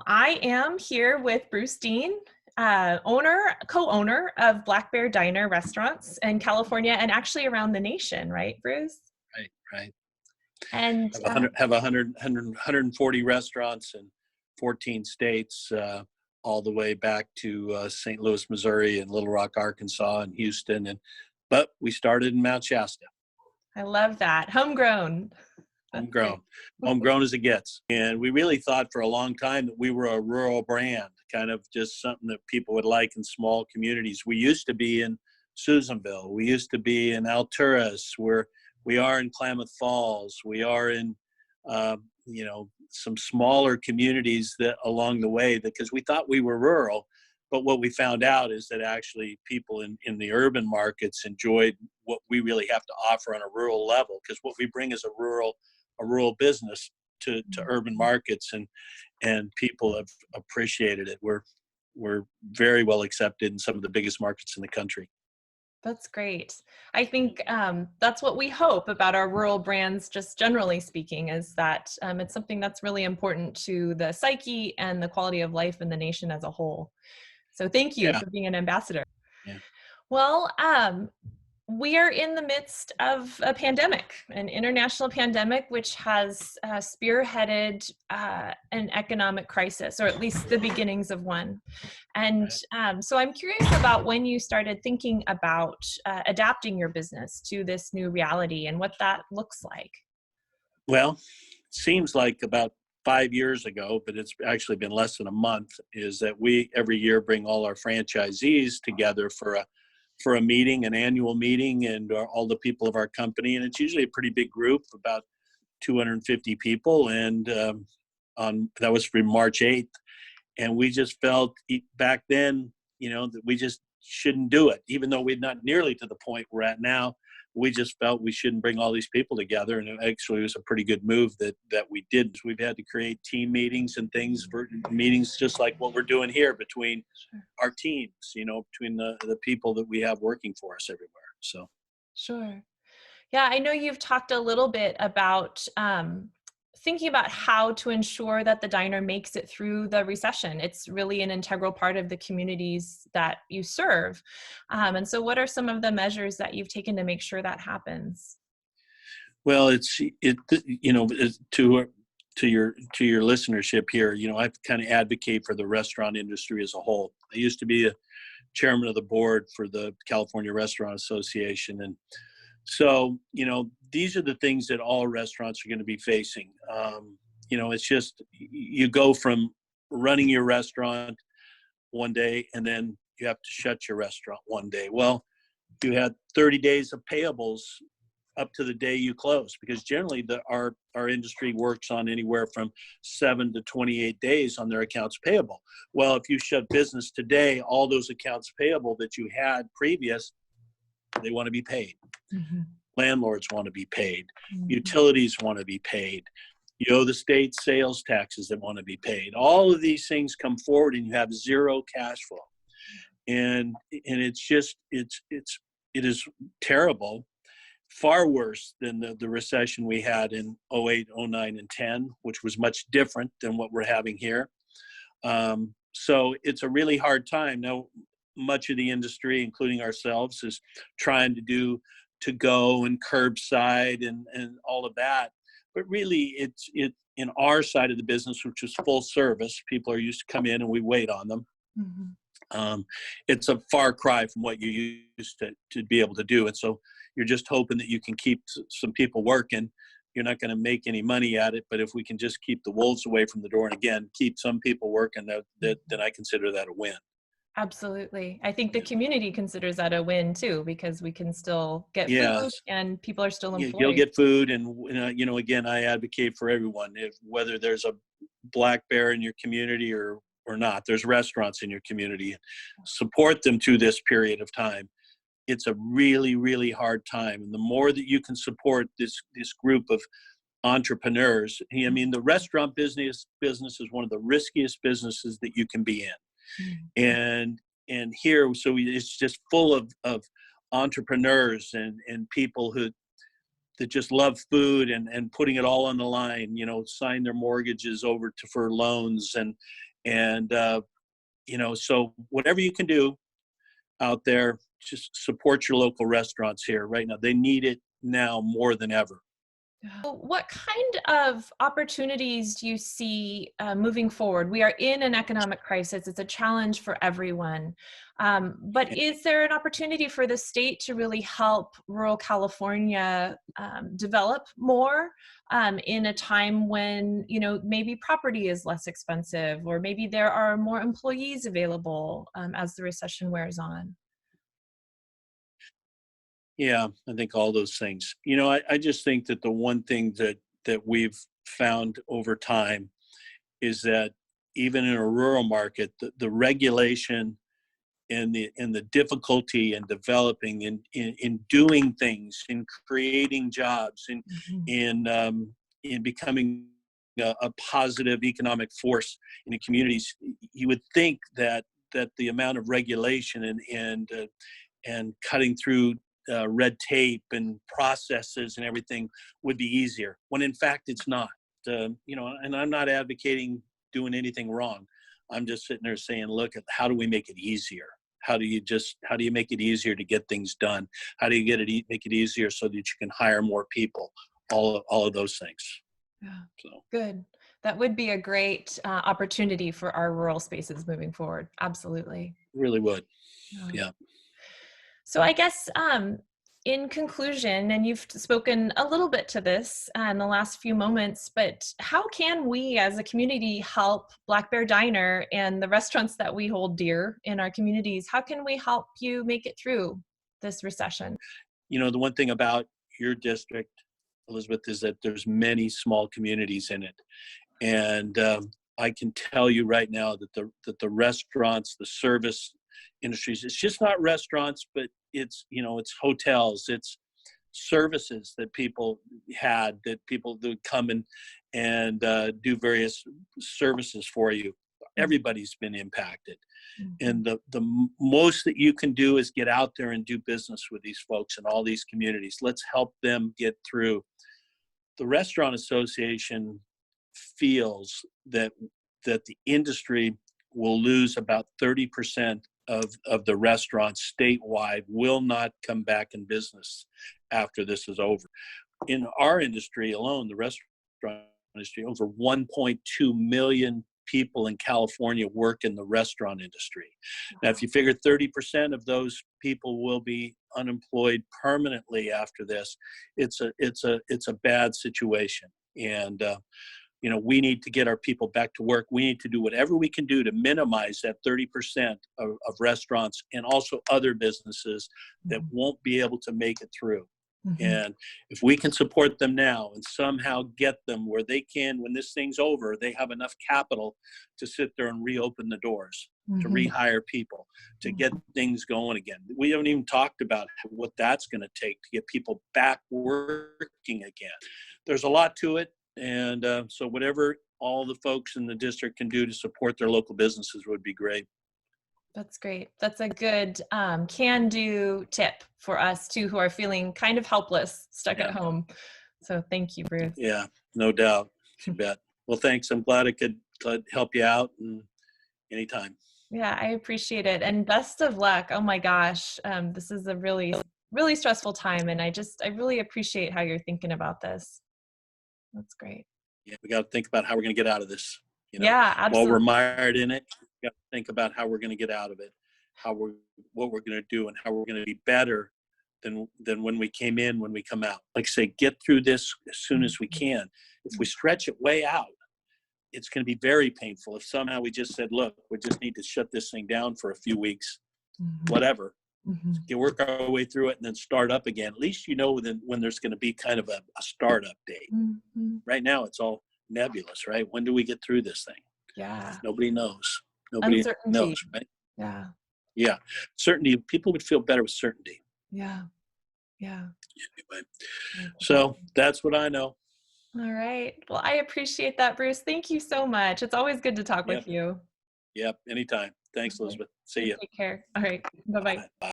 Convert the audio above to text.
I am here with Bruce Dean, co-owner of Black Bear Diner restaurants in California and actually around the nation, right, Bruce? Right, right. And Have 140 restaurants in 14 states, all the way back to St. Louis, Missouri, and Little Rock, Arkansas, and Houston. But we started in Mount Shasta. I love that. Homegrown. Homegrown as it gets. And we really thought for a long time that we were a rural brand, kind of just something that people would like in small communities. We used to be in Susanville. We used to be in Alturas, where we are in Klamath Falls. We are in, some smaller communities that along the way, because we thought we were rural. But what we found out is that actually people in the urban markets enjoyed what we really have to offer on a rural level, because what we bring is a rural business to urban markets, and people have appreciated it. We're very well accepted in some of the biggest markets in the country. That's great. I think that's what we hope about our rural brands, just generally speaking, is that it's something that's really important to the psyche and the quality of life in the nation as a whole. So thank you for being an ambassador. Yeah. Well, we are in the midst of a pandemic, an international pandemic, which has spearheaded an economic crisis, or at least the beginnings of one. And so I'm curious about when you started thinking about adapting your business to this new reality and what that looks like. Well, it seems like about 5 years ago, but it's actually been less than a month, is that we every year bring all our franchisees together for a meeting, an annual meeting, and all the people of our company. And it's usually a pretty big group, about 250 people. And that was for March 8th. And we just felt back then, that we just shouldn't do it, even though we're not nearly to the point we're at now. We just felt we shouldn't bring all these people together. And it actually was a pretty good move that we did. We've had to create team meetings and things for meetings just like what we're doing here between our teams, between the people that we have working for us everywhere. So. Sure. Yeah, I know you've talked a little bit about thinking about how to ensure that the diner makes it through the recession. It's really an integral part of the communities that you serve. And so what are some of the measures that you've taken to make sure that happens? Well, to your listenership here, I kind of advocate for the restaurant industry as a whole. I used to be a chairman of the board for the California Restaurant Association. And so, these are the things that all restaurants are going to be facing. It's just, you go from running your restaurant one day and then you have to shut your restaurant one day. Well, you had 30 days of payables up to the day you close, because generally our industry works on anywhere from 7 to 28 days on their accounts payable. Well, if you shut business today, all those accounts payable that you had previous, they want to be paid. Mm-hmm. Landlords want to be paid. Mm-hmm. Utilities want to be paid. You owe the state sales taxes that want to be paid. All of these things come forward and you have zero cash flow. And it's just, it is terrible. Far worse than the recession we had in 08, 09, and 10, which was much different than what we're having here. So it's a really hard time. Now, much of the industry, including ourselves, is trying to do to-go and curbside and all of that. But really, it's in our side of the business, which is full service. People are used to come in and we wait on them. Mm-hmm. It's a far cry from what you used to be able to do. And so you're just hoping that you can keep some people working. You're not going to make any money at it, but if we can just keep the wolves away from the door and again, keep some people working, then I consider that a win. Absolutely. I think the community considers that a win too, because we can still get food and people are still employed. You'll get food. And, again, I advocate for everyone, whether there's a Black Bear in your community or not, there's restaurants in your community, support them through this period of time. It's a really, really hard time. And the more that you can support this group of entrepreneurs, I mean, the restaurant business is one of the riskiest businesses that you can be in. Mm-hmm. And here, so it's just full of entrepreneurs and people that just love food and putting it all on the line, sign their mortgages over for loans and And, so whatever you can do out there, just support your local restaurants here right now. They need it now more than ever. So what kind of opportunities do you see moving forward? We are in an economic crisis. It's a challenge for everyone. But is there an opportunity for the state to really help rural California develop more in a time when, maybe property is less expensive, or maybe there are more employees available as the recession wears on? Yeah, I think all those things. I just think that the one thing that we've found over time is that even in a rural market, the regulation and the difficulty in developing in doing things, in creating jobs, Mhm. in becoming a positive economic force in the communities, you would think that the amount of regulation and cutting through red tape and processes and everything would be easier, when in fact it's not. And I'm not advocating doing anything wrong. I'm just sitting there saying, look, at how do we make it easier? How do you make it easier to get things done? How do you make it easier so that you can hire more people? All of those things. Yeah, So good. That would be a great opportunity for our rural spaces moving forward. Absolutely. really would. Yeah. Yeah. So I guess in conclusion, and you've spoken a little bit to this in the last few moments, but how can we as a community help Black Bear Diner and the restaurants that we hold dear in our communities? How can we help you make it through this recession? The one thing about your district, Elizabeth, is that there's many small communities in it. And I can tell you right now that the restaurants, the service industries, it's just not restaurants, but it's hotels, it's services that people that people would come and do various services for you. Everybody's been impacted. Mhm. And the most that you can do is get out there and do business with these folks in all these communities. Let's help them get through. The Restaurant Association feels that the industry will lose about 30% of the restaurants statewide will not come back in business after this is over. In our industry alone, the restaurant industry, over 1.2 million people in California work in the restaurant industry. Now, if you figure 30% of those people will be unemployed permanently after this, it's a bad situation. And we need to get our people back to work. We need to do whatever we can do to minimize that 30% of restaurants and also other businesses that Mhm. won't be able to make it through. Mhm. And if we can support them now and somehow get them where they can, when this thing's over, they have enough capital to sit there and reopen the doors, to Mhm. rehire people, to get things going again. We haven't even talked about what that's going to take to get people back working again. There's a lot to it. And so whatever all the folks in the district can do to support their local businesses would be great. That's great. That's a good can-do tip for us too, who are feeling kind of helpless, stuck at Yeah. home. So thank you, Bruce. Yeah, no doubt. You bet. Well, thanks. I'm glad I could help you out, and anytime. Yeah, I appreciate it. And best of luck. Oh my gosh. This is a really, really stressful time. And I really appreciate how you're thinking about this. That's great. Yeah, we got to think about how we're going to get out of this. Yeah, While we're absolutely. mired in it, we got to think about how we're going to get out of it, what we're going to do, and how we're going to be better than when we came in, when we come out. Like I say, get through this as soon as we can. If we stretch it way out, it's going to be very painful. If somehow we just said, look, we just need to shut this thing down for a few weeks, Mhm. whatever, Mhm. you work our way through it and then start up again. At least when there's going to be kind of a startup date. Mhm. Right now, it's all nebulous, right? When do we get through this thing? Yeah. Nobody knows. Nobody knows, Uncertainty. right? Yeah. Yeah. Certainty. People would feel better with certainty. Yeah. Yeah. Anyway, Absolutely. so that's what I know. All right. Well, I appreciate that, Bruce. Thank you so much. It's always good to talk Yep. with you. Yep. Anytime. Thanks, Okay. Elizabeth. See You you. take care. All right. Bye-bye. Bye.